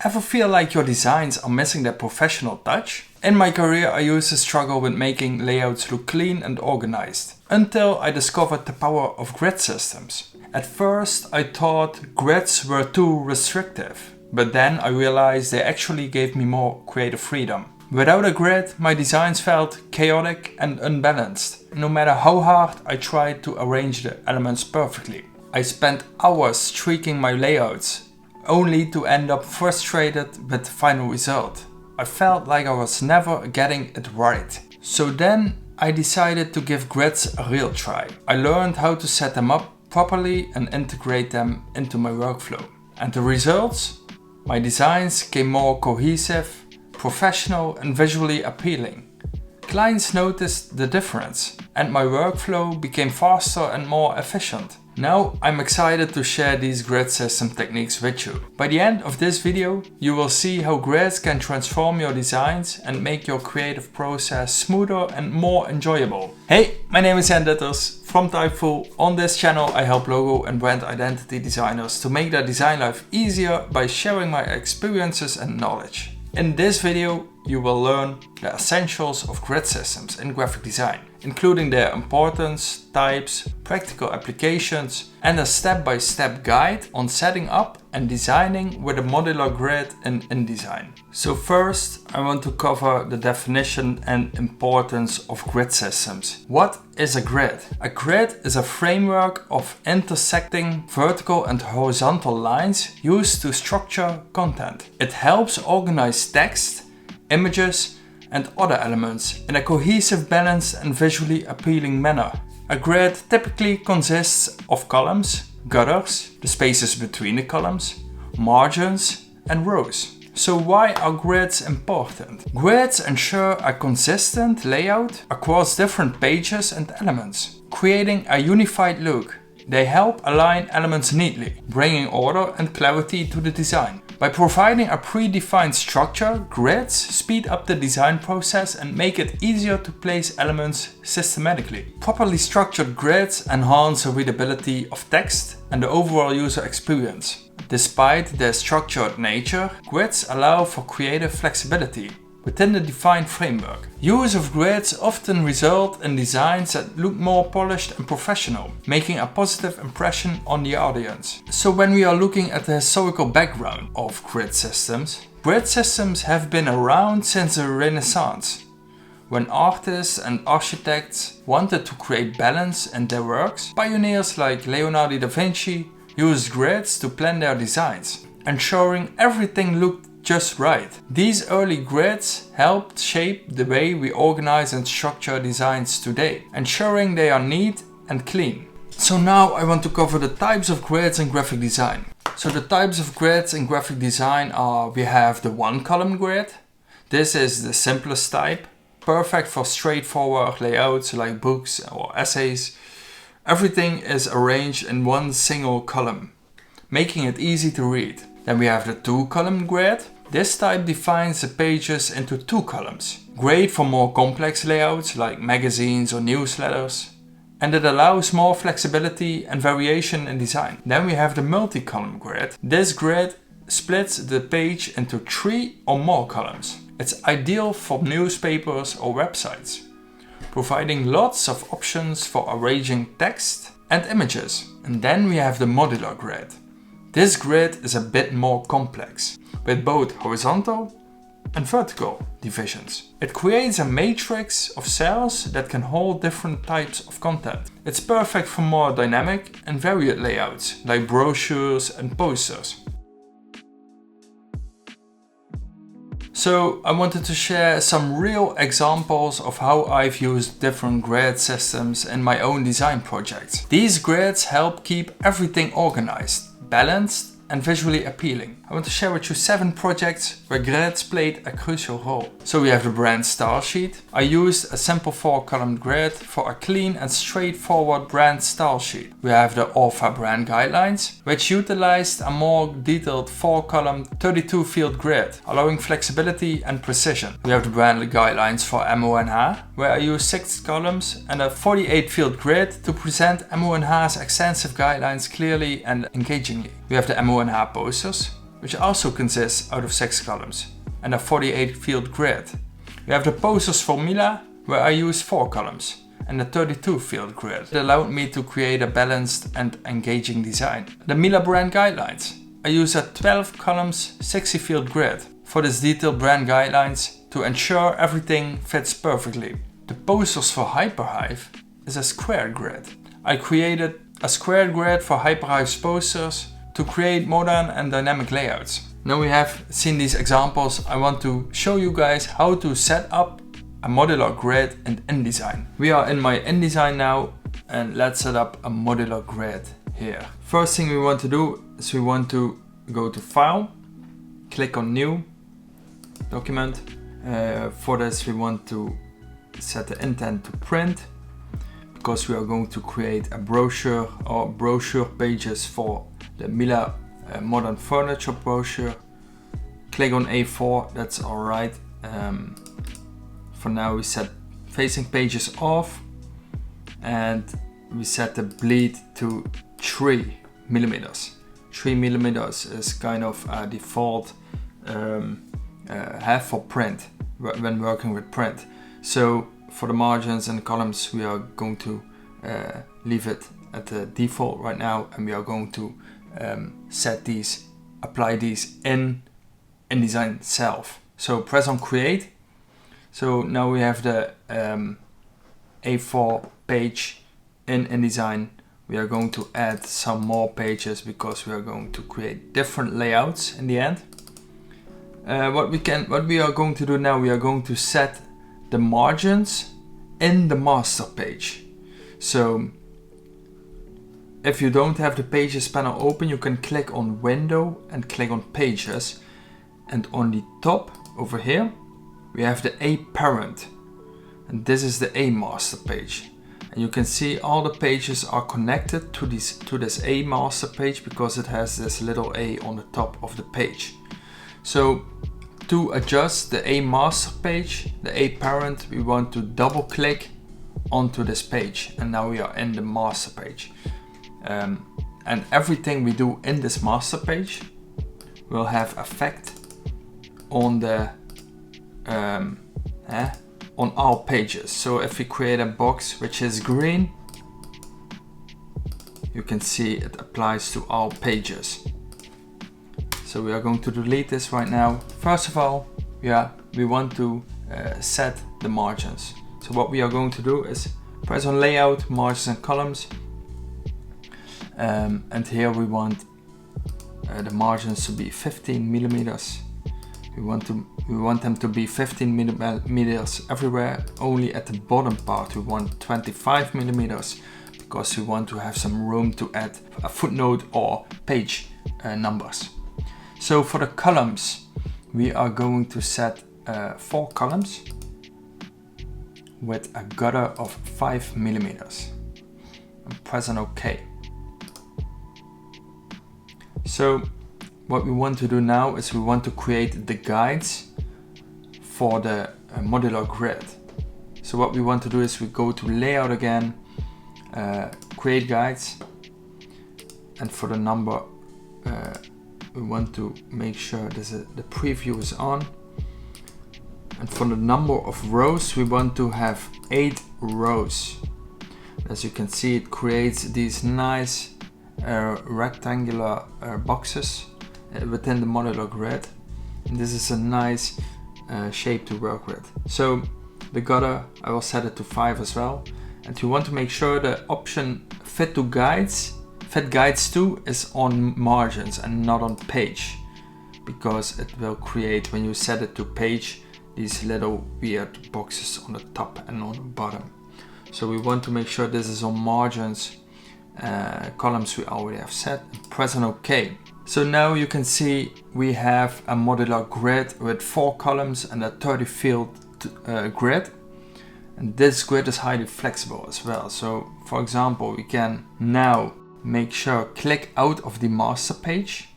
Ever feel like your designs are missing their professional touch? In my career, I used to struggle with making layouts look clean and organized, until I discovered the power of grid systems. At first, I thought grids were too restrictive, but then I realized they actually gave me more creative freedom. Without a grid, my designs felt chaotic and unbalanced, no matter how hard I tried to arrange the elements perfectly. I spent hours tweaking my layouts, only to end up frustrated with the final result. I felt like I was never getting it right. So then I decided to give grids a real try. I learned how to set them up properly and integrate them into my workflow. And the results? My designs came more cohesive, professional and visually appealing. Clients noticed the difference and my workflow became faster and more efficient. Now I'm excited to share these grid system techniques with you. By the end of this video, you will see how grids can transform your designs and make your creative process smoother and more enjoyable. Hey, my name is Jan Dutters from Typeful. On this channel I help logo and brand identity designers to make their design life easier by sharing my experiences and knowledge. In this video, you will learn the essentials of grid systems in graphic design, including their importance, types, practical applications, and a step-by-step guide on setting up and designing with a modular grid in InDesign. So first, I want to cover the definition and importance of grid systems. What is a grid? A grid is a framework of intersecting vertical and horizontal lines used to structure content. It helps organize text, images, and other elements in a cohesive, balanced and visually appealing manner. A grid typically consists of columns, gutters, the spaces between the columns, margins and rows. So why are grids important? Grids ensure a consistent layout across different pages and elements, creating a unified look. They help align elements neatly, bringing order and clarity to the design. By providing a predefined structure, grids speed up the design process and make it easier to place elements systematically. Properly structured grids enhance the readability of text and the overall user experience. Despite their structured nature, grids allow for creative flexibility within the defined framework. Use of grids often result in designs that look more polished and professional, making a positive impression on the audience. So when we are looking at the historical background of grid systems have been around since the Renaissance, when artists and architects wanted to create balance in their works. Pioneers like Leonardo da Vinci used grids to plan their designs, ensuring everything looked just right. These early grids helped shape the way we organize and structure designs today, ensuring they are neat and clean. So now I want to cover the types of grids in graphic design. So the types of grids in graphic design are, we have the one column grid. This is the simplest type, perfect for straightforward layouts like books or essays. Everything is arranged in one single column, making it easy to read. Then we have the two column grid. This type defines the pages into two columns, great for more complex layouts like magazines or newsletters, and it allows more flexibility and variation in design. Then we have the multi-column grid. This grid splits the page into 3 or more columns. It's ideal for newspapers or websites, providing lots of options for arranging text and images. And then we have the modular grid. This grid is a bit more complex, with both horizontal and vertical divisions. It creates a matrix of cells that can hold different types of content. It's perfect for more dynamic and varied layouts, like brochures and posters. So I wanted to share some real examples of how I've used different grid systems in my own design projects. These grids help keep everything organized, balanced and visually appealing. I want to share with you 7 projects where grids played a crucial role. So we have the brand style sheet. I used a simple 4-column grid for a clean and straightforward brand style sheet. We have the Orpha brand guidelines, which utilized a more detailed 4-column 32-field grid, allowing flexibility and precision. We have the brand guidelines for MONH, where I used 6 columns and a 48-field grid to present MONH's extensive guidelines clearly and engagingly. We have the MONH posters, which also consists out of 6 columns and a 48 field grid. We have the posters for Mila, where I use 4 columns and a 32 field grid. It allowed me to create a balanced and engaging design. The Mila brand guidelines. I use a 12 columns 60 field grid for this detailed brand guidelines to ensure everything fits perfectly. The posters for Hyperhive is a square grid. I created a square grid for Hyperhive's posters to create modern and dynamic layouts. Now we have seen these examples, I want to show you guys how to set up a modular grid in InDesign. We are in my InDesign now, and let's set up a modular grid here. First thing we want to do is we want to go to File, click on New, Document. For this we want to set the intent to print, because we are going to create a brochure or brochure pages for the Mila modern furniture brochure. Click on A4, that's alright. For now we set facing pages off, and we set the bleed to 3 millimeters. 3 millimeters is kind of a default have for print when working with print. So for the margins and columns we are going to leave it at the default right now, and we are going to apply these in InDesign itself. So press on Create. So now we have the A4 page in InDesign. We are going to add some more pages because we are going to create different layouts in the end. What we are going to do now, we are going to set the margins in the master page. So if you don't have the Pages panel open, you can click on Window and click on Pages, and on the top over here we have the A parent, and this is the A master page. And you can see all the pages are connected to this A master page because it has this little A on the top of the page. So to adjust the A master page, the A parent, we want to double click onto this page, and now we are in the master page. And everything we do in this master page will have effect on the on all pages. So if we create a box which is green, you can see it applies to all pages. So we are going to delete this right now. First of all, we want to set the margins. So what we are going to do is press on Layout, Margins and Columns, and here we want the margins to be 15 millimeters. We want them to be 15 millimeters everywhere. Only at the bottom part we want 25 millimeters because we want to have some room to add a footnote or page numbers. So for the columns, we are going to set 4 columns with a gutter of 5 millimeters. And press on OK. So what we want to do now is we want to create the guides for the modular grid. So what we want to do is we go to Layout again, Create Guides, and for the number we want to make sure the preview is on. And for the number of rows, we want to have 8 rows. As you can see, it creates these nice rectangular boxes within the modular grid. And this is a nice shape to work with. So the gutter, I will set it to 5 as well. And you want to make sure the option Fit Guides to is on margins and not on page, because it will create, when you set it to page, these little weird boxes on the top and on the bottom. So we want to make sure this is on margins. Columns we already have set, and press on OK. So now you can see we have a modular grid with 4 columns and a 30 field grid. And this grid is highly flexible as well. So for example, we can now make sure click out of the master page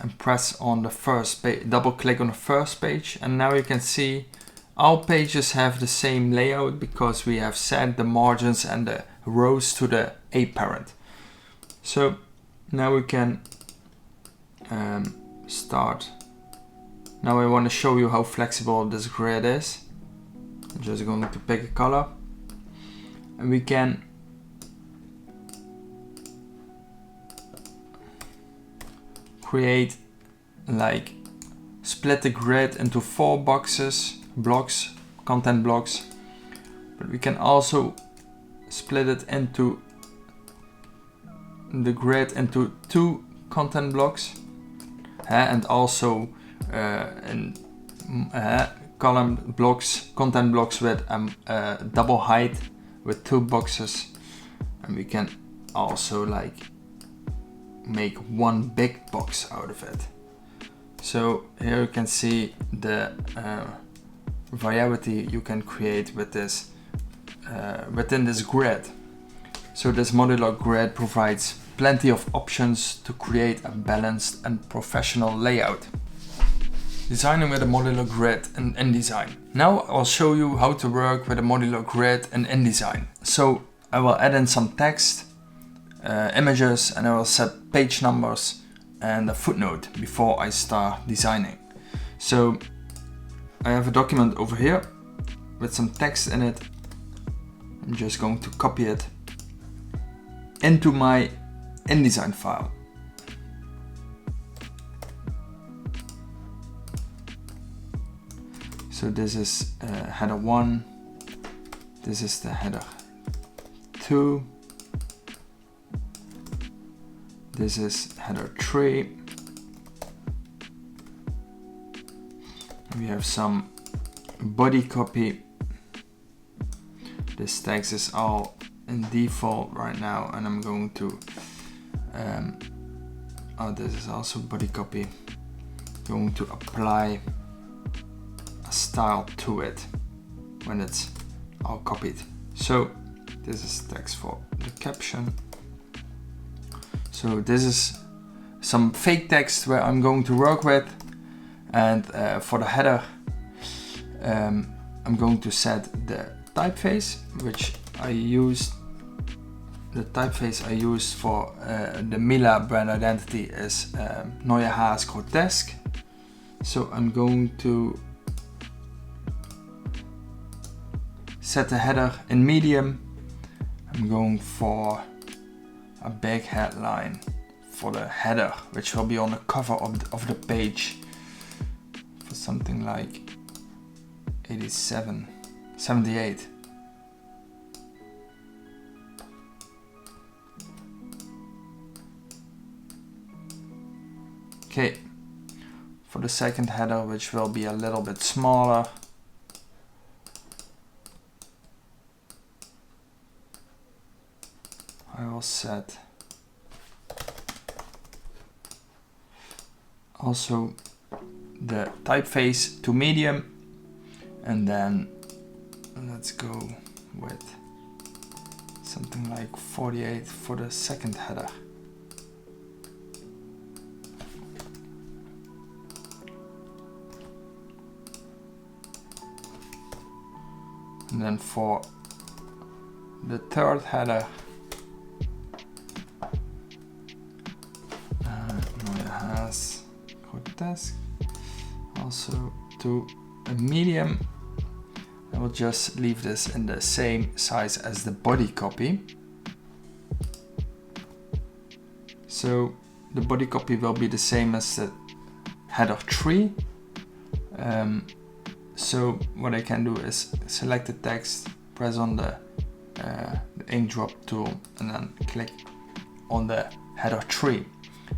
and press on the first page, double click on the first page, and now you can see all pages have the same layout because we have set the margins and the rows to the A parent. So now we can start. Now I want to show you how flexible this grid is. I'm just going to pick a color, and we can create, like, split the grid into 4 blocks, content blocks, but we can also split it into the grid into 2 content blocks, and also in column blocks, content blocks with double height with 2 boxes, and we can also like make 1 big box out of it. So here you can see the variety you can create with this within this grid. So this modular grid provides plenty of options to create a balanced and professional layout. Designing with a modular grid in InDesign. Now I'll show you how to work with a modular grid in InDesign. So I will add in some text, images, and I will set page numbers and a footnote before I start designing. So I have a document over here with some text in it. I'm just going to copy it into my InDesign file. So this is header 1, this is the header 2, this is header 3. We have some body copy. This text is all in default right now, and I'm going to this is also body copy. Going to apply a style to it when it's all copied. So this is text for the caption. So this is some fake text where I'm going to work with, and for the header I'm going to set the typeface, which I used. The typeface I used for the Miele brand identity is Neue Haas Grotesk. So I'm going to set the header in medium. I'm going for a big headline for the header, which will be on the cover of the page, for something like 78. Okay, for the second header, which will be a little bit smaller, I will set also the typeface to medium, and then let's go with something like 48 for the second header. And then for the third header, Neue Haas Grotesk, also to a medium. I will just leave this in the same size as the body copy. So the body copy will be the same as the header 3. So what I can do is select the text, press on the ink drop tool, and then click on the header 3.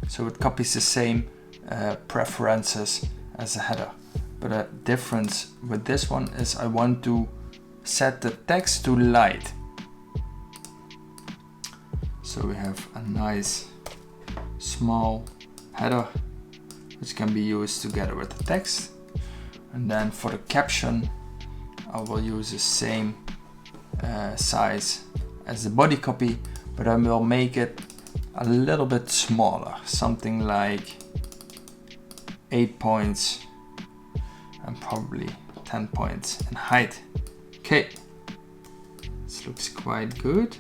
So it copies the same preferences as the header. But the difference with this one is I want to set the text to light. So we have a nice small header which can be used together with the text. And then for the caption, I will use the same size as the body copy, but I will make it a little bit smaller, something like 8 points and probably 10 points in height. Okay, this looks quite good.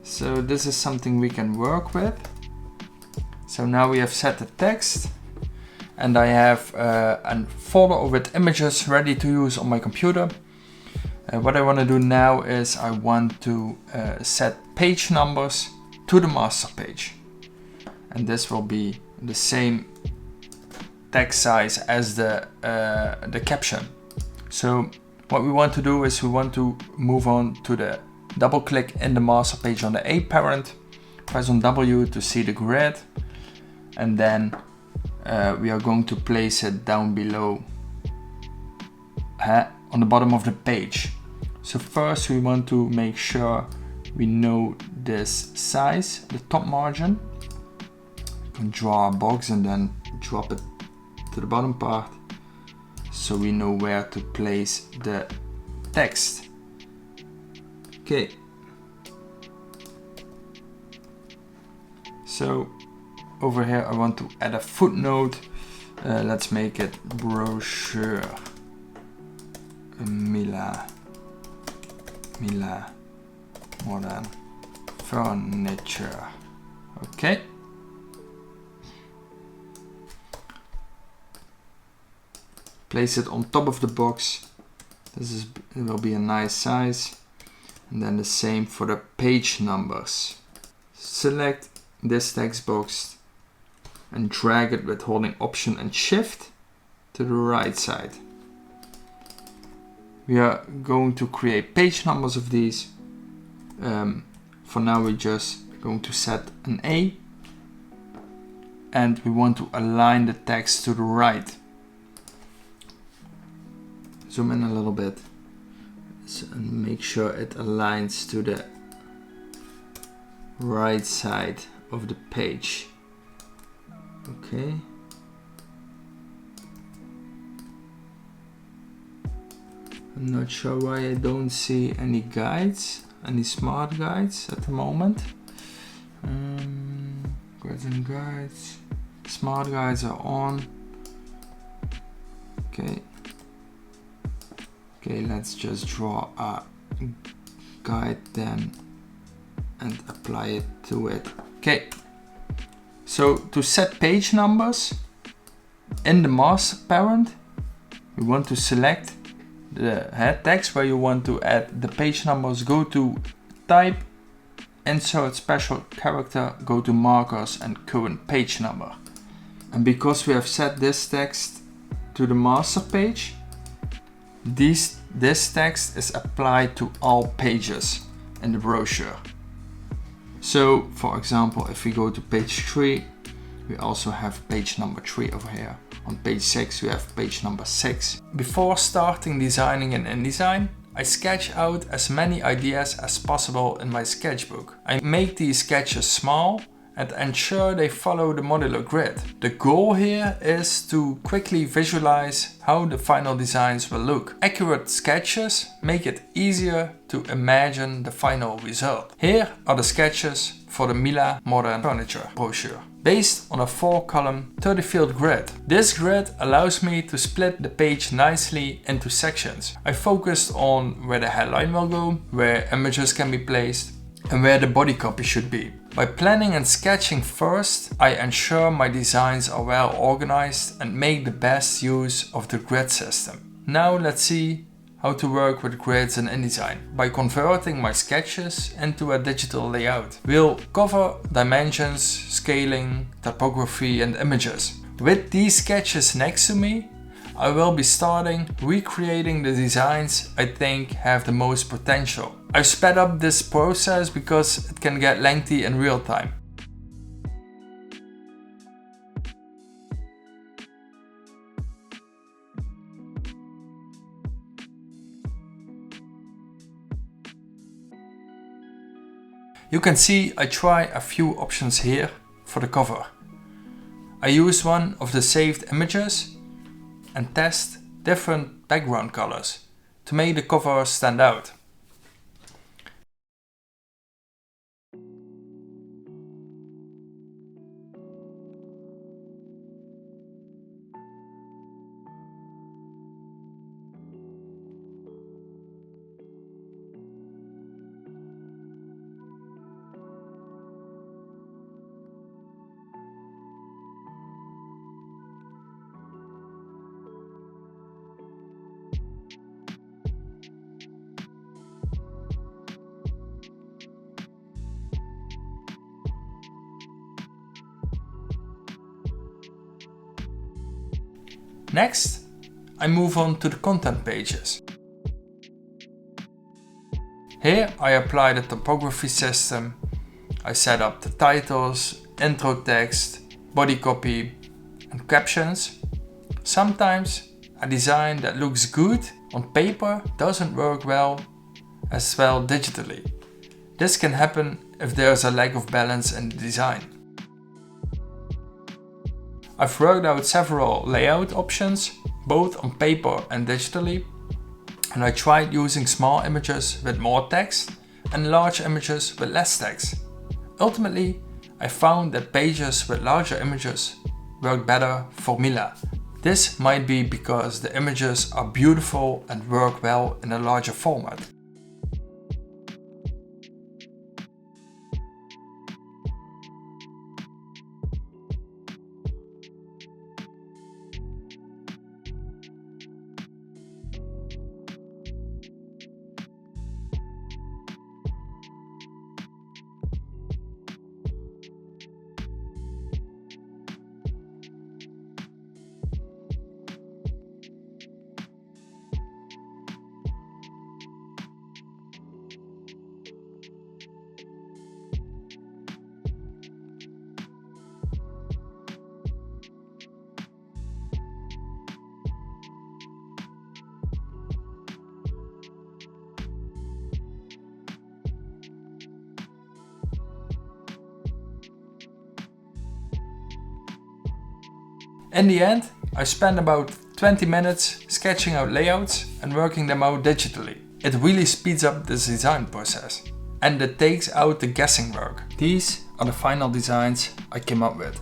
So this is something we can work with. So now we have set the text, and I have a folder with images ready to use on my computer. What I want to do now is I want to set page numbers to the master page. And this will be the same text size as the caption. So what we want to do is we want to move on to the double click in the master page on the A parent, press on W to see the grid, and then we are going to place it down below on the bottom of the page. So first we want to make sure we know this size, the top margin. We can draw a box and then drop it to the bottom part, so we know where to place the text. Okay. So over here I want to add a footnote. Let's make it brochure Mila modern furniture. Okay. Place it on top of the box. It will be a nice size. And then the same for the page numbers. Select this text box and drag it with holding Option and Shift to the right side. We are going to create page numbers of these. For now we're just going to set an A, and we want to align the text to the right. Zoom in a little bit and make sure it aligns to the right side of the page. Okay. I'm not sure why I don't see any guides, any smart guides at the moment. Grids and guides. Smart guides are on. Okay. Okay, let's just draw a guide then and apply it to it. Okay. So to set page numbers in the master parent, we want to select the head text where you want to add the page numbers. Go to Type, Insert Special Character, go to Markers and Current Page Number. And because we have set this text to the master page, this text is applied to all pages in the brochure. So for example, if we go to page 3, we also have page number 3 over here. On page 6 we have page number 6. Before starting designing in InDesign, I sketch out as many ideas as possible in my sketchbook. I make these sketches small and ensure they follow the modular grid. The goal here is to quickly visualize how the final designs will look. Accurate sketches make it easier to imagine the final result. Here are the sketches for the Mila Modern Furniture brochure, based on a 4-column 30-field grid. This grid allows me to split the page nicely into sections. I focused on where the headline will go, where images can be placed, and where the body copy should be. By planning and sketching first, I ensure my designs are well organized and make the best use of the grid system. Now let's see how to work with grids in InDesign by converting my sketches into a digital layout. We'll cover dimensions, scaling, typography and images. With these sketches next to me, I will be starting recreating the designs I think have the most potential. I've sped up this process because it can get lengthy in real time. You can see I try a few options here for the cover. I use one of the saved images and test different background colors to make the cover stand out. Next, I move on to the content pages. Here I apply the typography system. I set up the titles, intro text, body copy and captions. Sometimes a design that looks good on paper doesn't work as well digitally. This can happen if there is a lack of balance in the design. I've worked out several layout options, both on paper and digitally, and I tried using small images with more text and large images with less text. Ultimately, I found that pages with larger images work better for Mila. This might be because the images are beautiful and work well in a larger format. In the end, I spent about 20 minutes sketching out layouts and working them out digitally. It really speeds up the design process and it takes out the guessing work. These are the final designs I came up with.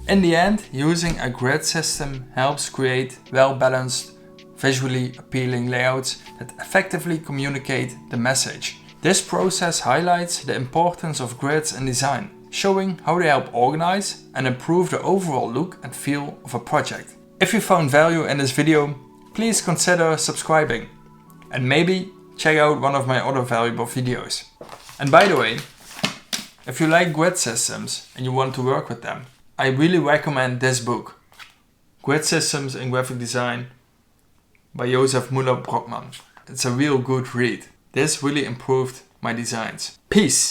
In the end, using a grid system helps create well-balanced, visually appealing layouts that effectively communicate the message. This process highlights the importance of grids in design, showing how they help organize and improve the overall look and feel of a project. If you found value in this video, please consider subscribing and maybe check out one of my other valuable videos. And by the way, if you like grid systems and you want to work with them, I really recommend this book, Grid Systems in Graphic Design by Josef Müller-Brockmann. It's a real good read. This really improved my designs. Peace!